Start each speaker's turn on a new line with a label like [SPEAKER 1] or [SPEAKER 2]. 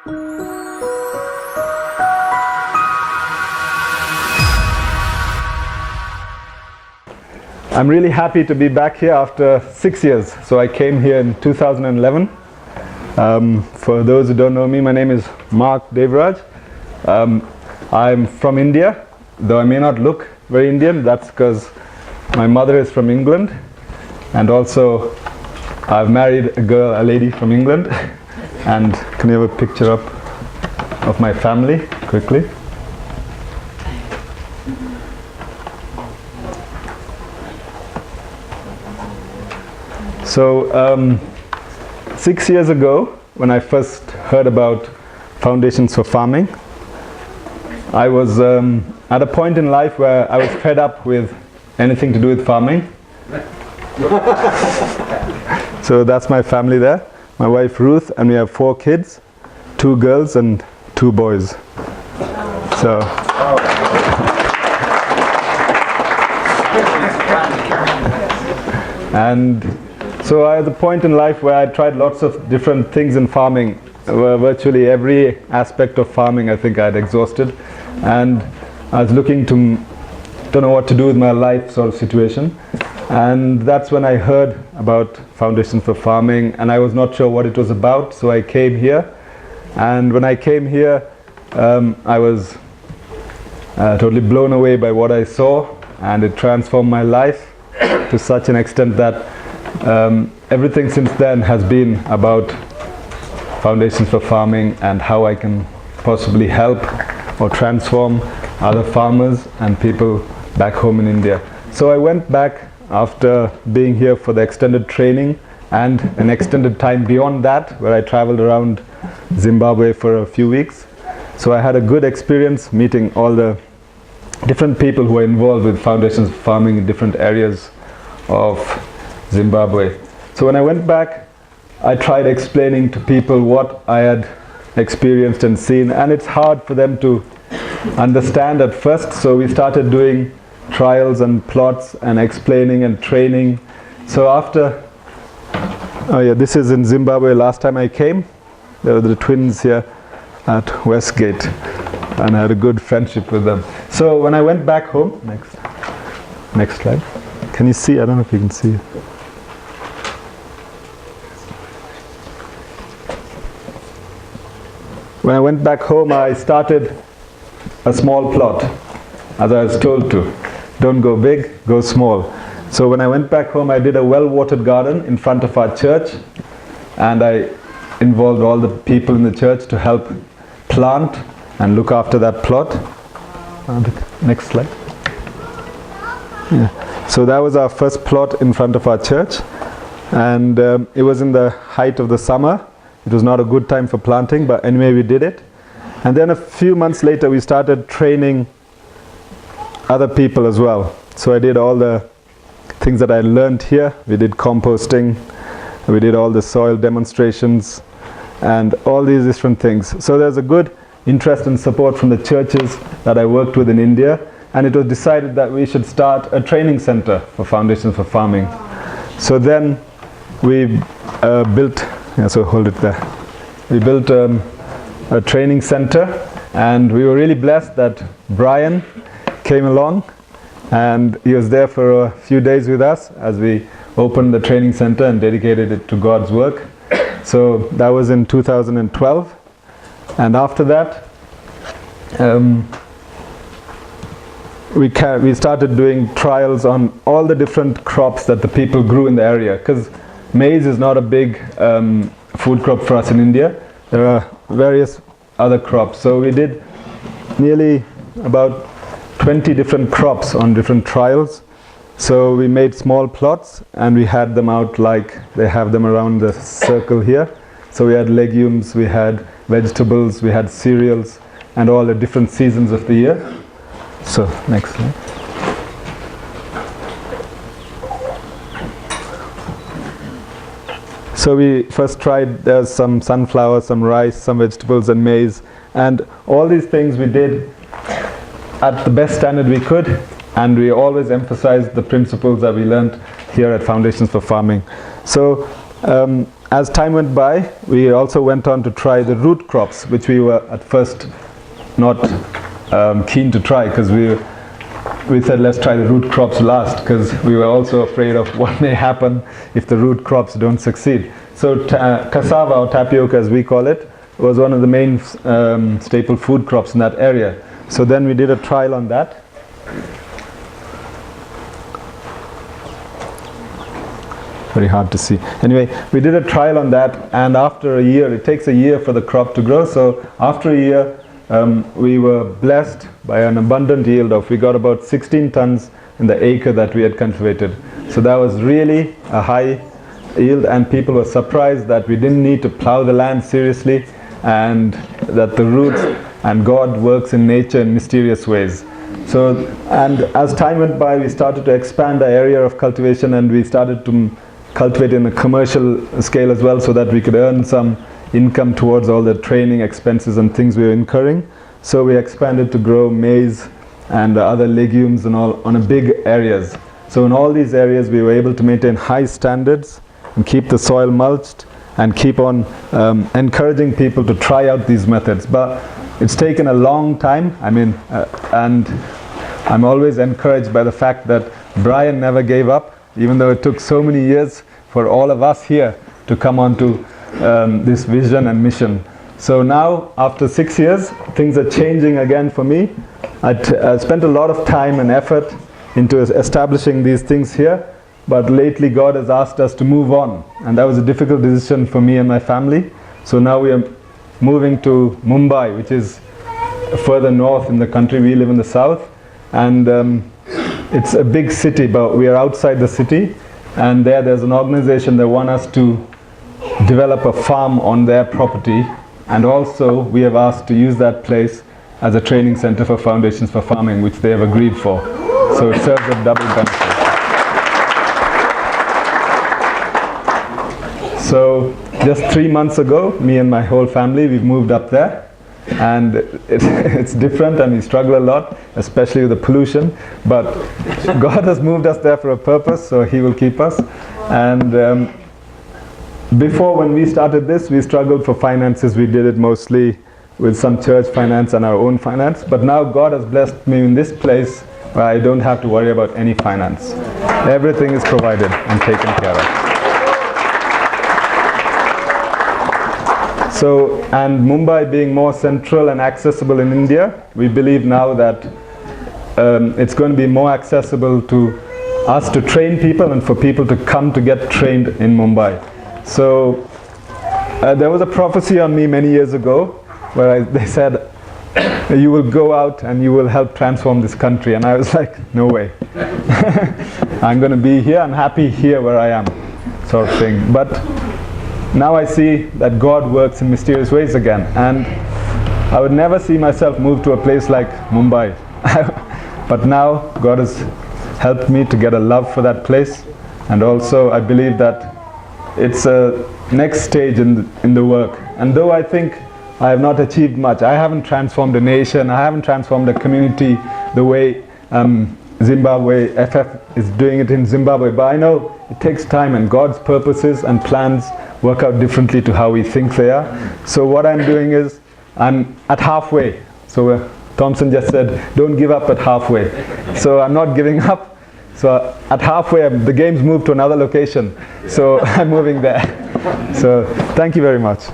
[SPEAKER 1] I'm really happy to be back here after 6 years. So I came here in 2011. For those who don't know me, my name is Mark Devraj. I'm from India, though I may not look very Indian. That's because my mother is from England, and also I've married a lady from England. And can you have a picture up of my family quickly? So 6 years ago, when I first heard about Foundations for Farming, I was at a point in life where I was fed up with anything to do with farming. So that's my family there. My wife Ruth, and we have 4 kids, 2 girls and 2 boys. So and so I had a point in life where I tried lots of different things in farming. Virtually every aspect of farming I think I had exhausted, and I was looking to don't know what to do with my life sort of situation. And that's when I heard about Foundations for Farming, and I was not sure what it was about, so I came here. And when I came here, I was totally blown away by what I saw, and it transformed my life to such an extent that everything since then has been about Foundations for Farming and how I can possibly help or transform other farmers and people back home in India. So I went back after being here for the extended training and an extended time beyond that, where I traveled around Zimbabwe for a few weeks. So I had a good experience meeting all the different people who are involved with Foundations for Farming in different areas of Zimbabwe. So when I went back, I tried explaining to people what I had experienced and seen, and it's hard for them to understand at first. So we started doing trials and plots and explaining and training. So after, this is in Zimbabwe last time I came. There were the twins here at Westgate, and I had a good friendship with them. So when I went back home, next slide. Can you see? I don't know if you can see it. When I went back home, I started a small plot, as I was told to. Don't go big, go small. So when I went back home, I did a well-watered garden in front of our church, and I involved all the people in the church to help plant and look after that plot. Next slide. Yeah. So that was our first plot in front of our church, and it was in the height of the summer. It was not a good time for planting, but anyway we did it. And then a few months later we started training other people as well. So I did all the things that I learned here. We did composting, we did all the soil demonstrations, and all these different things. So there's a good interest and support from the churches that I worked with in India, and it was decided that we should start a training center for Foundations for Farming. So then we built, so hold it there. We built a training center, and we were really blessed that Brian came along, and he was there for a few days with us as we opened the training center and dedicated it to God's work. So that was in 2012, and after that we started doing trials on all the different crops that the people grew in the area, because maize is not a big food crop for us in India. There are various other crops. So we did nearly about 20 different crops on different trials. So we made small plots and we had them out like they have them around the circle here. So we had legumes, we had vegetables, we had cereals, and all the different seasons of the year. So next slide. So we first tried, there's some sunflower, some rice, some vegetables and maize, and all these things we did at the best standard we could, and we always emphasized the principles that we learned here at Foundations for Farming. So as time went by, we also went on to try the root crops, which we were at first not keen to try, because we said let's try the root crops last, because we were also afraid of what may happen if the root crops don't succeed. So cassava, or tapioca as we call it, was one of the main staple food crops in that area. So then we did a trial on that. Very hard to see. Anyway, we did a trial on that, and after a year, it takes a year for the crop to grow, so after a year we were blessed by an abundant yield of, we got about 16 tons in the acre that we had cultivated. So that was really a high yield, and people were surprised that we didn't need to plow the land seriously, and that the roots and God works in nature in mysterious ways. So, and as time went by, we started to expand our area of cultivation, and we started to cultivate in a commercial scale as well, so that we could earn some income towards all the training expenses and things we were incurring. So we expanded to grow maize and other legumes and all on a big areas. So in all these areas we were able to maintain high standards and keep the soil mulched and keep on encouraging people to try out these methods. But it's taken a long time, and I'm always encouraged by the fact that Brian never gave up, even though it took so many years for all of us here to come on to this vision and mission. So now, after 6 years, things are changing again for me. I spent a lot of time and effort into establishing these things here, but lately God has asked us to move on, and that was a difficult decision for me and my family. So now we are moving to Mumbai, which is further north in the country. We live in the south, and it's a big city, but we are outside the city, and there's an organization that wants us to develop a farm on their property, and also we have asked to use that place as a training center for foundations for farming, which they have agreed for. So it serves a double benefit. So just 3 months ago, me and my whole family, we've moved up there, and it's different, and we struggle a lot, especially with the pollution, but God has moved us there for a purpose, so He will keep us. And before, when we started this, we struggled for finances. We did it mostly with some church finance and our own finance, but now God has blessed me in this place where I don't have to worry about any finance. Everything is provided and taken care of. So, and Mumbai being more central and accessible in India, we believe now that it's going to be more accessible to us to train people and for people to come to get trained in Mumbai. So there was a prophecy on me many years ago where they said, you will go out and you will help transform this country, and I was like, no way. I'm going to be here, I'm happy here where I am, sort of thing. But now I see that God works in mysterious ways again, and I would never see myself move to a place like Mumbai. But now God has helped me to get a love for that place, and also I believe that it's a next stage in the work. And though I think I have not achieved much, I haven't transformed a nation, I haven't transformed a community the way Zimbabwe, FF is doing it in Zimbabwe, but I know it takes time, and God's purposes and plans work out differently to how we think they are. So what I'm doing is, I'm at halfway. So Thompson just said, don't give up at halfway. So I'm not giving up. So at halfway, the game's moved to another location. So I'm moving there. So thank you very much.